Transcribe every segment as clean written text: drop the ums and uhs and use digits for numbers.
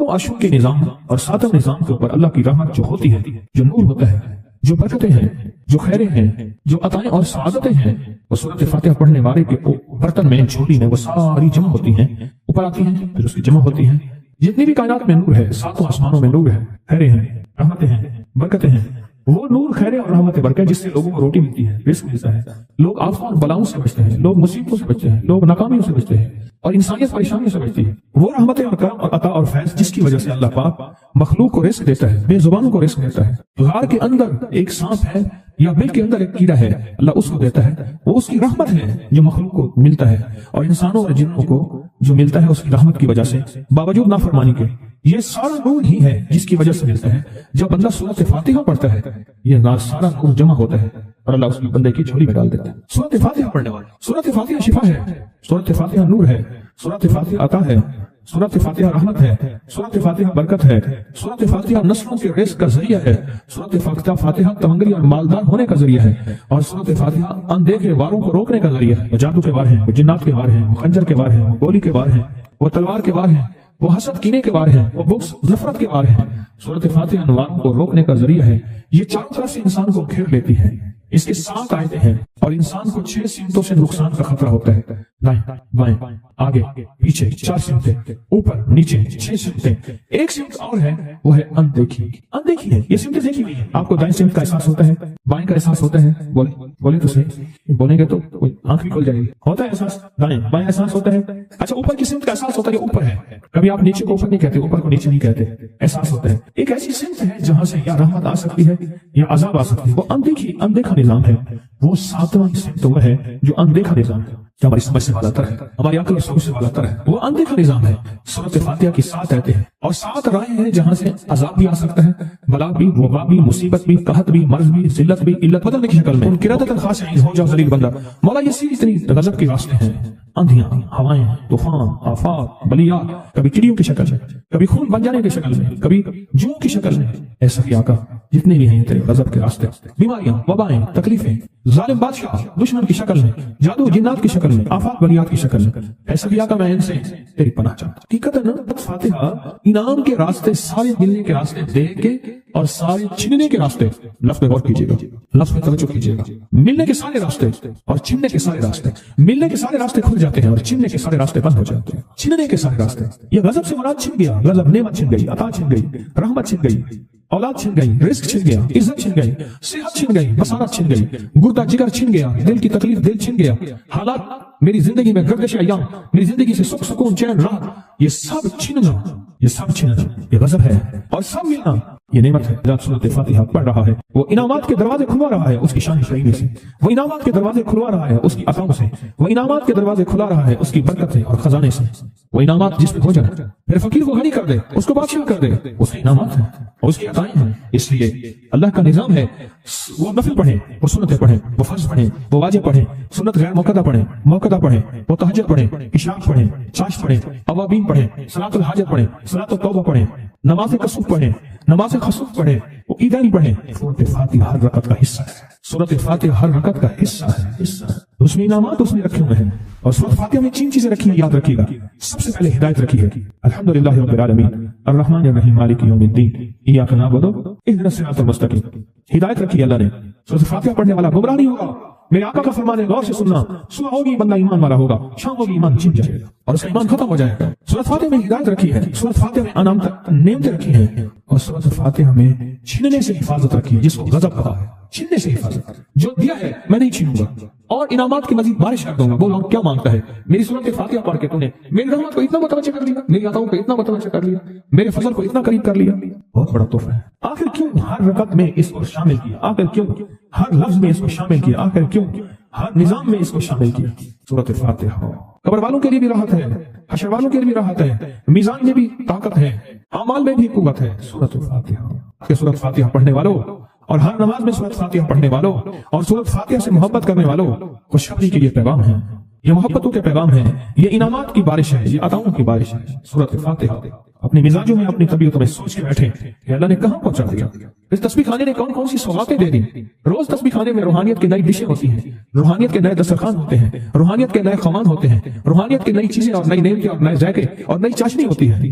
تو عرشوں کے نظام اور ساتوں نظام کے اوپر اللہ کی رحمت جو ہوتی ہے، جو نور ہوتا ہے، جو برکتیں ہیں، جو خیریں ہیں، جو عطائیں اور سعادتیں ہیں، وہ سورۃ فاتحہ پڑھنے والے کے برتن میں، جھولی میں وہ ساری جمع ہوتی ہیں، اوپر آتی ہیں، پھر اس کی جمع ہوتی ہیں۔ جتنی بھی کائنات میں نور ہے، ساتوں آسمانوں میں نور ہے، خیریں ہیں، رحمتیں ہیں، برکتیں ہیں، وہ نور، خیریں اور رحمت برکت جس سے لوگوں کو روٹی ملتی ہے، رزق ملتا ہے، لوگ آفتوں اور بلاؤں سے بچتے ہیں، لوگ مصیبتوں سے بچتے ہیں، لوگ ناکامیوں سے بچتے ہیں اور انسانیت پریشانیوں سے بچتی ہے۔ وہ رحمتیں اور کرم اور عطا اور فیض جس کی وجہ سے اللہ پاک مخلوق کو رزق دیتا ہے، بے زبانوں کو رزق دیتا ہے۔ غار کے اندر ایک سانپ ہے یا بل کے اندر ایک کیڑا ہے، اللہ اس کو دیتا ہے، وہ اس کی رحمت ہے جو مخلوق کو ملتا ہے، اور انسانوں اور جنوں کو جو ملتا ہے اس کی رحمت کی وجہ سے، باوجود نافرمانی کے۔ یہ سارا نور ہی ہے جس کی وجہ سے ملتا ہے۔ جب بندہ سورۃ فاتحہ پڑھتا ہے، یہ سارا نور جمع ہوتا ہے اور اللہ اس کو بندے کی جھولی میں ڈال دیتا ہے۔ سورۃ فاتحہ پڑھنے والا، سورۃ فاتحہ شفا ہے، سورۃ فاتحہ نور ہے، سورۃ فاتحہ عطا ہے، سورۃ فاتحہ رحمت ہے، سورۃ فاتحہ برکت ہے، سورۃ فاتحہ نسلوں کے رزق کا ذریعہ ہے، سورۃ فاتحہ تمنگری اور مالدار ہونے کا ذریعہ ہے، اور سورۃ فاتحہ اندیکھے واروں کو روکنے کا ذریعہ ہے۔ وہ جادو کے وار ہیں، وہ جنات کے وار ہیں، وہ خنجر کے وار ہیں، وہ گولی کے وار ہیں، وہ تلوار کے وار ہیں، وہ حسد کینے کے وار ہیں، وہ بغض نفرت کے وار ہیں۔ سورۃ فاتحہ انواروں کو روکنے کا ذریعہ ہے۔ یہ چاروں طرف سے انسان کو گھیر لیتی ہے۔ اس کے 7 آیتیں ہیں اور انسان کو 6 سمتوں سے نقصان کا خطرہ ہوتا ہے، دائیں بائیں آگے پیچھے، 4 سمتیں، اوپر نیچے 6 سمتیں۔ ایک سمت اور ہے، وہ ہے اندیکھی۔ اندیکھی ہے، یہ سمتیں دیکھی ہوئی ہیں۔ آپ کو دائیں سمت کا احساس ہوتا ہے، بائیں کا احساس ہوتا ہے، بولے تو صحیح، بولیں گے تو آنکھ بھی کھل جائے گی۔ ہوتا ہے احساس، دائیں بائیں احساس ہوتا ہے۔ اچھا، اوپر کی سمت کا احساس ہوتا ہے کہ اوپر ہے، کبھی آپ نیچے کو اوپر نہیں کہتے، اوپر کو نیچے نہیں کہتے، احساس ہوتا ہے۔ ایک ایسی سمت ہے جہاں سے یا رحمت آ سکتی ہے یا عذاب آ سکتی ہے، وہ اندیکھی، اندیکھا نظام ہے۔ وہ 7واں سمت وہ ہے جو اندیکھا نظام ہے، جو ہماری سمجھ سے بالاتر ہے، ہماری عقل اور سوچ سے بالاتر ہے، وہ اندیکھا نظام ہے۔ سورۃ فاتحہ کی 7 آیتیں ہیں اور 7 راہیں ہیں جہاں سے عذاب بھی آ سکتا ہے، بلا بھی، وبا بھی، مصیبت بھی، قحط بھی، مرض بھی، ذلت بھی، علت بدلنے کی شکل میں۔ انقراضۃ خاصعین، ہو جاؤ ذلیل بندہ۔ مولا یہ اتنی غضب کے راستے ہیں، آندھیاں، ہوائیں، طوفان، آفات، بلیات، کبھی چڑیوں کی شکل میں، کبھی خون بن جانے کی شکل میں، کبھی جوں کی شکل میں۔ ایسا ہی آقا جتنے بھی ہیں تیرے غضب کے راستے، بیماریاں، وبائیں، تکلیفیں، ظالم بادشاہ دشمن کی شکل میں، جادو جنات کی شکل میں، آفات بلیات کی شکل میں، ایسا ہی آقا میں ان سے تیری پناہ چاہتا ہوں۔ حقیقتاً فاتحہ انعام کے راستے، سارے ملنے کے راستے دیکھ کے اور سارے چھننے کے راستے، لفظ پہ غور کیجیے گا، لفظ پہ توجہ کیجیے گا۔ ملنے کے سارے راستے اور چھننے کے سارے راستے، ملنے کے سارے راستے کھل جاتے ہیں اور چھننے کے سارے راستے بند ہو جاتے ہیں۔ چھننے کے سارے راستے، یہ غضب سے مراد چھن گیا، غضب نعمت چھن گئی، عطا چھن گئی، رحمت چھن گئی، اولاد چھن گئی، رزق چھن گیا، عزت چھن گئی، صحت چھن گئی، بصارت چھن گئی، گردہ جگر چھن گیا، دل کی تکلیف دل چھن گیا، حالات میری زندگی میں گردش ایام، میری زندگی سے سکھ سکون چین راحت، یہ سب چھننا، یہ سب چھننا، یہ غضب ہے، اور سب ملنا یہ نعمت ہے۔ جب سورۃ فاتحہ پڑھ رہا ہے، وہ انعامات کے دروازے کھلوا رہا ہے اس کی شان کریمی سے، وہ انعامات کے دروازے کھلوا رہا ہے اس کی عطاؤں سے، وہ انعامات کے دروازے کھلا رہا ہے اس کی برکت سے اور خزانے سے۔ وہ انعامات جس پہ ہو جائے، پھر فقیر کو غنی کر دے، اس کو بادشاہ کر دے، اس کے انعامات ہیں، اس کی عطائیں ہیں۔ اس لیے اللہ کا نظام ہے، وہ نفل پڑھیں، وہ سنتیں پڑھیں، وہ فرض پڑھیں، وہ واجب پڑھیں، سنت غیر موقدہ پڑھیں، موقدہ پڑھیں، وہ تہجد پڑھیں، اشراق پڑھیں، چاشت پڑھیں، اوابین پڑھیں، صلاۃ الحاجت پڑھیں، صلاۃ التوبہ پڑھیں، نماز کسوف پڑھیں، نماز خسوف پڑھیں، وہ عیدین پڑھیں۔ سورۃ فاتحہ ہر رکعت کا حصہ ہے، سورۃ فاتحہ ہر رکعت کا حصہ ہے، اس میں انعامات اس میں رکھے ہوئے ہیں، اور سورۃ فاتحہ میں 3 چیزیں رکھی ہیں، یاد رکھیے گا۔ سب سے پہلے ہدایت رکھی ہے، الحمدللہ رب العالمین الرحمن الرحیم مالک یوم الدین ایاک نعبد واهدنا الصراط المستقیم۔ ہدایت رکھی ہے اللہ نے، سورۃ فاتحہ پڑھنے والا گمراہ نہیں ہوگا۔ میرے آقا کا فرمان ہے، غور سے سننا، صبح ہوگی بندہ ایمان والا ہوگا، شام ہوگی ایمان چھن جائے گا اور اس کا ایمان ختم ہو جائے گا۔ سورۃ فاتحہ میں ہدایت رکھی ہے، سورۃ فاتحہ میں نعمتیں رکھی ہیں، اور سورۃ فاتحہ میں چھننے سے حفاظت رکھی ہے، جس کو غضب کہا ہے، چھننے سے حفاظت، جو دیا ہے میں نہیں چھینوں گا، اور انعامات کی مزید بارش کر دوں گا۔ بولو کیا مانگتا ہے؟ میری سورۃ فاتحہ پڑھ کے تو نے میری رحمت کو اتنا متوجہ کر لیا، میری عطاؤں کو اتنا متوجہ کر لیا، میرے فضل کو اتنا قریب کر لیا، بہت بڑا تحفہ ہے۔ آخر کیوں ہر رکعت میں اس کو شامل کیا؟ آخر کیوں ہر لفظ میں اس کو شامل کیا؟ آخر کیوں ہر نظام میں اس کو شامل کیا؟ سورۃ فاتحہ قبر والوں کے لیے بھی راحت ہے، حشر والوں کے لیے بھی راحت ہے، میزان میں بھی طاقت ہے، اعمال میں بھی قوت ہے۔ سورۃ فاتحہ، سورۃ فاتحہ پڑھنے والوں اور ہر نماز میں سورۃ فاتحہ پڑھنے والوں اور سورۃ فاتحہ سے محبت کرنے والوں، خوشخبری کے یہ پیغام ہے، یہ محبتوں کے پیغام ہے، یہ انعامات کی بارش ہے، یہ عطاؤں کی بارش ہے۔ سورۃ فاتحہ اپنے مزاجوں میں، اپنی طبیعتوں میں سوچ کے بیٹھے کہ اللہ نے کہاں پہنچا دیا، اس تسبیح خانے نے کون کون سی سوغاتیں دے دی۔ روز تسبیح خانے میں روحانیت کی نئی ڈشیں ہوتی ہیں، روحانیت کے نئے دسترخوان ہوتے ہیں، روحانیت کے نئے خوان ہوتے ہیں، روحانیت کی نئی چیزیں اور نئی نعمتیں اور نئے ذائقے اور نئی چاشنی ہوتی ہے۔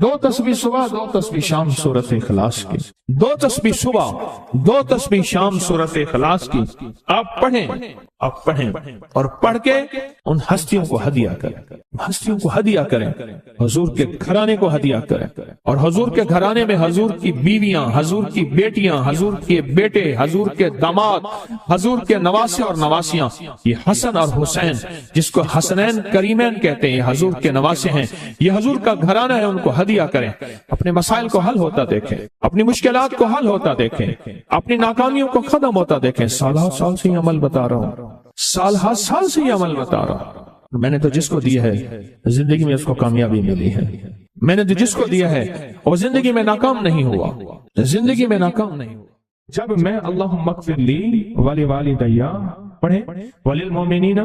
دو تسبیح صبح، دو تسبیح شام سورت اخلاص کی، دو تسبیح صبح، دو تسبیح شام سورت اخلاص کی آپ پڑھیں، آپ پڑھیں اور پڑھ کے ان ہستیوں کو ہدیہ کریں، ہستیوں کو ہدیہ کریں، حضور کے گھرانے کو ہدیہ کریں، اور حضور کے گھرانے میں حضور کی بیویاں، حضور کی بیٹیاں، حضور کے بیٹے، حضور کے داماد، حضور کے نواسے اور نواسیاں، یہ حسن اور حسین جس کو حسنین کریمین کہتے ہیں، یہ حضور کے نواسے ہیں، یہ حضور کا گھرانہ ہے، ان کو ہدیہ کریں، اپنے مسائل کو حل ہوتا دیکھیں، اپنی مشکلات کو حل ہوتا دیکھیں، اپنی ناکامیوں کو ختم ہوتا دیکھیں۔ سالہ سال سے یہ عمل بتا رہا ہوں، سالہ سال سے یہ عمل بتا رہا ہوں، میں نے تو جس کو دیا ہے زندگی میں اس کو کامیابی ملی ہے، میں نے تو جس کو دیا ہے وہ زندگی میں ناکام نہیں ہوا، زندگی میں ناکام نہیں ہوا۔ جب میں اللہم اغفر لی ولوالدی پڑھیں، وللمؤمنین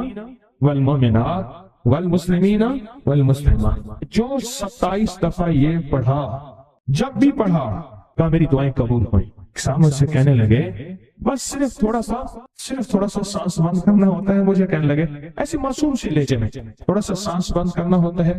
والمؤمنات والمسلمین والمسلمات، جو 27 دفعہ یہ پڑھا، جب بھی پڑھا کہا میری دعائیں قبول ہوئیں۔ سامنے سے کہنے لگے بس صرف تھوڑا سا سانس بند کرنا ہوتا ہے، مجھے کہنے لگے ایسی معصوم سی لہجے میں تھوڑا سا سانس بند کرنا ہوتا ہے،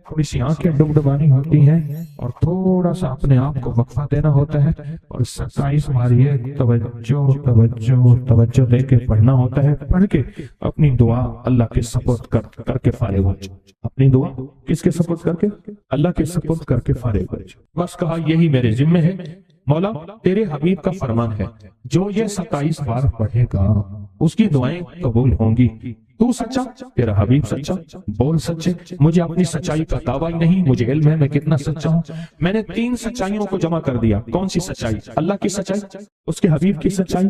تھوڑی سی آنکھیں ڈبڈبانی ہوتی ہیں اور تھوڑا سا اپنے آپ کو وقفہ دینا ہوتا ہے، اور 27 بار یہ توجہ دے کے پڑھنا ہوتا ہے۔ پڑھ کے اپنی دعا اللہ کے سپرد کر کے فارغ ہو جائے، اپنی دعا کس کے سپرد کر کے؟ اللہ کے سپرد کر کے فارغ ہو جائے۔ بس کہا یہی میرے ذمہ ہے مولا، تیرے حبیب کا فرمان ہے جو یہ 27 بار پڑھے گا اس کی دعائیں قبول ہوں گی۔ تو سچا، تیرا حبیب سچا، بول سچے، مجھے اپنی سچائی کا دعویٰ ہی نہیں، مجھے علم ہے میں کتنا سچا ہوں۔ میں نے 3 سچائیوں کو جمع کر دیا۔ کون سی سچائی؟ اللہ کی سچائی، اس کے حبیب کی سچائی،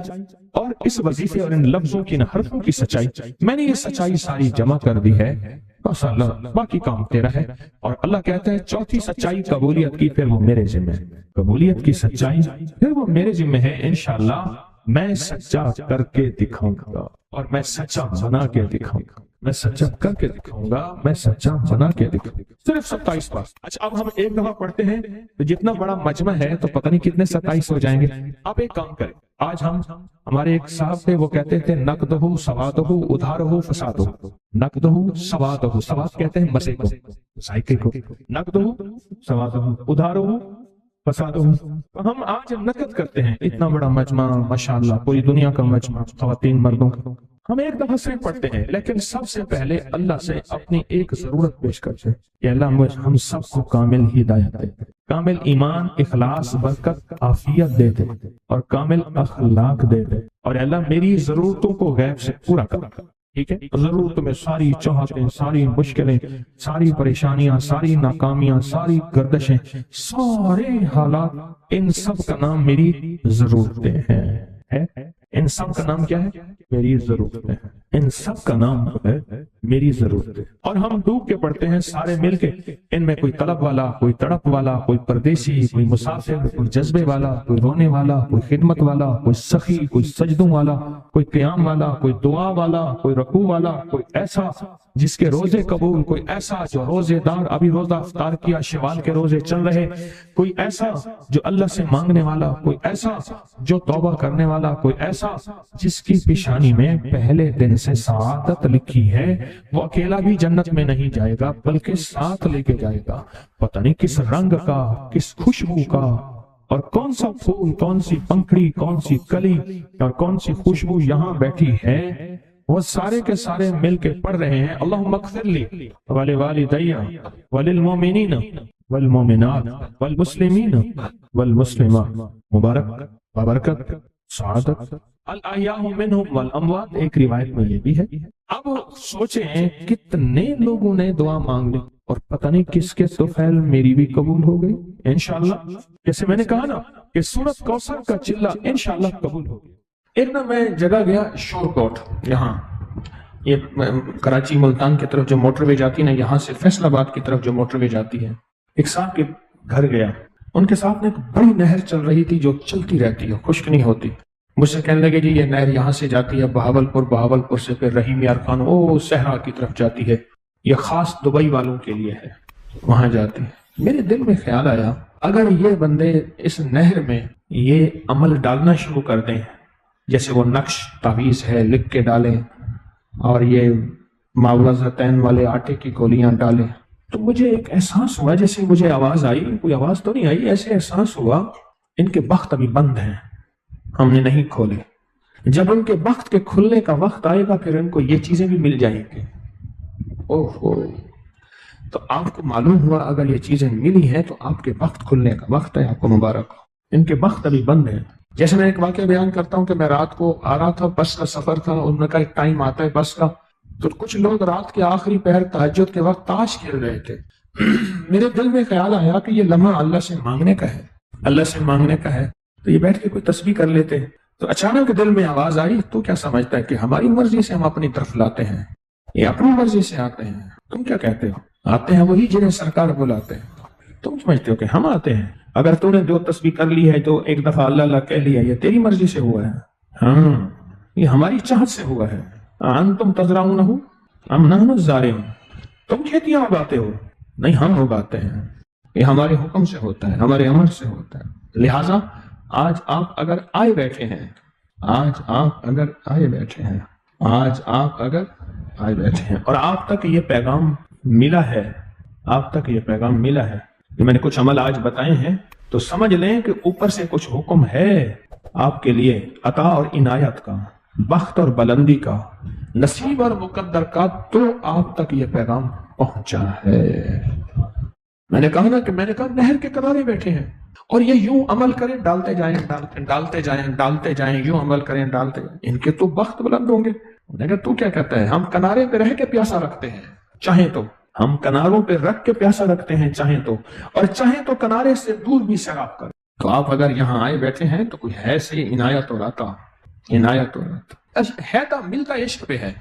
اور اس وظیفے اور ان لفظوں کی، ان حرفوں کی سچائی۔ میں نے یہ سچائی ساری جمع کر دی ہے، بس اللہ باقی کام تیرا ہے۔ اور اللہ کہتا ہے چوتھی سچائی قبولیت کی، پھر وہ میرے ذمہ ہے، قبولیت کی سچائی پھر وہ میرے ذمہ ہے۔ انشاءاللہ میں سچا کر کے دکھاؤں گا، اور میں سچا بنا کے دکھاؤں گا، میں سچا کر کے دکھاؤں گا، میں سچا بنا کے دکھاؤں گا۔ صرف 27 بار۔ اچھا اب ہم ایک دفعہ پڑھتے ہیں تو جتنا بڑا مجمع ہے تو پتہ نہیں کتنے 27 ہو جائیں گے۔ آپ ایک کام کریں، آج ہمارے ایک صاحب تھے، وہ کہتے تھے نقدہ سوادہ ادھارہ فسادہ، نقدہ سوادہ، سواد کہتے ہیں مسے کو، ذائقے کو، نقدہ سوادہ ادھارہ فسادہ۔ ہم آج نقد کرتے ہیں اتنا بڑا مجمع، ماشاءاللہ پوری دنیا کا مجمع، خواتین مردوں کا، ہم ایک دفعہ صرف پڑھتے ہیں، لیکن سب سے پہلے اللہ سے اپنی ایک ضرورت پیش کرتے ہیں کہ اللہ ہم سب کو کامل ہدایت دے، کامل ایمان، اخلاص، برکت، عافیت دے دے، اور کامل اخلاق دے دے، اور اللہ میری ضرورتوں کو غیب سے پورا کر۔ ٹھیک ہے، ضرورتوں میں ساری چاہتیں، ساری مشکلیں، ساری پریشانیاں، ساری ناکامیاں، ساری گردشیں، سارے حالات، ان سب کا نام میری ضرورتیں ہیں۔ ان سب کا نام کیا ہے؟ میری ضرورتیں۔ ان سب کا نام ہے میری ضرورتیں، اور ہم ڈوب کے پڑھتے ہیں سارے مل کے۔ ان میں کوئی طلب والا، کوئی تڑپ والا، کوئی پردیسی، کوئی مسافر، کوئی جذبے والا، کوئی رونے والا، کوئی خدمت والا، کوئی سخی، کوئی سجدوں والا، کوئی قیام والا، کوئی دعا والا، کوئی رکوع والا، کوئی ایسا جس کے روزے قبول، کوئی ایسا جو روزے دار ابھی روزہ افطار کیا، شوال کے روزے چل رہے، کوئی ایسا جو اللہ سے مانگنے والا، کوئی ایسا جو توبہ کرنے والا، کوئی ایسا جس کی پیشانی میں پہلے دن سے سعادت لکھی ہے، وہ اکیلا بھی جنت میں نہیں جائے گا بلکہ ساتھ لے کے جائے گا، پتہ نہیں کس رنگ کا، کس خوشبو کا، اور کون سا پھول، کون سی پنکھڑی، کون سی کلی اور کون سی خوشبو یہاں بیٹھی ہے، وہ سارے کے سارے مل کے پڑھ رہے ہیں اللہم اغفر لی ولوالدی وللمؤمنین والمؤمنات والمسلمین والمسلمات، مبارک، بابرکت، سعادت، الاحیاء منہم والاموات۔ ایک روایت میں یہ بھی ہے۔ اب سوچیں کتنے لوگوں نے دعا مانگ لی، اور پتہ نہیں کس کے طفیل میری بھی قبول ہو گئی انشاءاللہ۔ جیسے میں نے کہا نا کہ سورۃ کوثر کا چلہ انشاءاللہ قبول ہو گیا۔ ایک نہ میں جگہ گیا شور کوٹ، یہاں یہ کراچی ملتان کی طرف جو موٹر وے جاتی ہے نا، یہاں سے فیصل آباد کی طرف جو موٹر وے جاتی ہے، ایک صاحب کے گھر گیا، ان کے ساتھ ایک بڑی نہر چل رہی تھی جو چلتی رہتی ہے، خشک نہیں ہوتی۔ مجھ سے کہنے لگے جی یہ نہر یہاں سے جاتی ہے بہاولپور، بہاولپور سے پھر رحیم یار خان صحرا کی طرف جاتی ہے، یہ خاص دبئی والوں کے لیے ہے، وہاں جاتی ہے۔ میرے دل میں خیال آیا اگر یہ بندے اس نہر میں یہ عمل ڈالنا شروع کر دیں، جیسے وہ نقش تعویذ ہے لکھ کے ڈالیں، اور یہ معوذتین والے آٹے کی گولیاں ڈالیں، تو مجھے ایک احساس ہوا، جیسے مجھے آواز آئی، کوئی آواز تو نہیں آئی، ایسے احساس ہوا ان کے بخت ابھی بند ہیں، ہم نے نہیں کھولے، جب ان کے بخت کے کھلنے کا وقت آئے گا پھر ان کو یہ چیزیں بھی مل جائیں گی۔ اوہو، تو آپ کو معلوم ہوا اگر یہ چیزیں ملی ہیں تو آپ کے بخت کھلنے کا وقت ہے، آپ کو مبارک ہو۔ ان کے بخت ابھی بند ہیں۔ جیسے میں ایک واقعہ بیان کرتا ہوں کہ میں رات کو آ رہا تھا، بس کا سفر تھا، انہوں نے کہا ایک ٹائم آتا ہے بس کا، تو کچھ لوگ رات کے آخری پہر تہجد کے وقت تاش کھیل رہے تھے۔ میرے دل میں خیال آیا کہ یہ لمحہ اللہ سے مانگنے کا ہے، اللہ سے مانگنے کا ہے، تو یہ بیٹھ کے کوئی تسبیح کر لیتے۔ تو اچانک دل میں آواز آئی، تو کیا سمجھتا ہے کہ ہماری مرضی سے ہم اپنی طرف لاتے ہیں، یہ اپنی مرضی سے آتے ہیں؟ تم کیا کہتے ہو؟ آتے ہیں وہی جنہیں سرکار بلاتے ہیں، تم سمجھتے ہو کہ ہم آتے ہیں؟ اگر تو نے جو تسبیح کر لی ہے تو ایک دفعہ اللہ اللہ کہہ لیا، یہ تیری مرضی سے ہوا ہے؟ ہاں، یہ ہماری چاہت سے ہوا ہے۔ انتم تزرعونہ ام نحن الزارعون، تم کھیتیاں اگاتے ہو؟ نہیں، ہم اگاتے ہیں، یہ ہمارے حکم سے ہوتا ہے، ہمارے امر سے ہوتا ہے۔ لہٰذا آج آپ اگر آئے بیٹھے ہیں، آج آپ اگر آئے بیٹھے ہیں، آج آپ اگر آئے بیٹھے ہیں اور آپ تک یہ پیغام ملا ہے، آپ تک یہ پیغام ملا ہے کہ میں نے کچھ عمل آج بتائے ہیں، تو سمجھ لیں کہ اوپر سے کچھ حکم ہے آپ کے لیے، عطا اور عنایت کا، بخت اور بلندی کا، نصیب اور مقدر کا، تو آپ تک یہ پیغام پہنچا ہے۔ میں نے کہا نہر کے کنارے بیٹھے ہیں اور یہ یوں عمل کریں، ڈالتے جائیں ڈالتے جائیں ڈالتے جائیں، یوں عمل کریں ڈالتے جائیں، ان کے تو بخت بلند ہوں گے۔ میں نے کہا تو کیا کہتا ہے؟ ہم کنارے پہ رہ کے پیاسا رکھتے ہیں، چاہیں تو ہم کناروں پہ رکھ کے پیاسا رکھتے ہیں، چاہیں تو، اور چاہیں تو کنارے سے دور بھی سیراب کریں۔ تو آپ اگر یہاں آئے بیٹھے ہیں تو کوئی ہے سے عنایت اور عطا، عنایت اور عطا ہے، تو ملتا عشق پہ ہے،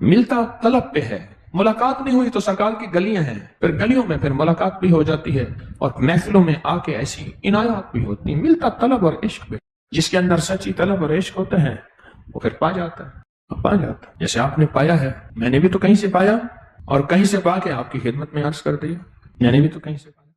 ملتا طلب پہ ہے۔ ملاقات نہیں ہوئی تو سرکار کی گلیاں ہیں، پھر گلیوں میں پھر ملاقات بھی ہو جاتی ہے، اور محفلوں میں آ کے ایسی عنایات بھی ہوتی ہیں، ملتا طلب اور عشق پہ۔ جس کے اندر سچی طلب اور عشق ہوتا ہے وہ پھر پا جاتا ہے، پا جاتا ہے۔ جیسے آپ نے پایا ہے، میں نے بھی تو کہیں سے پایا، اور کہیں سے پا کے آپ کی خدمت میں عرض کر دیا، میں نے بھی تو کہیں سے پایا۔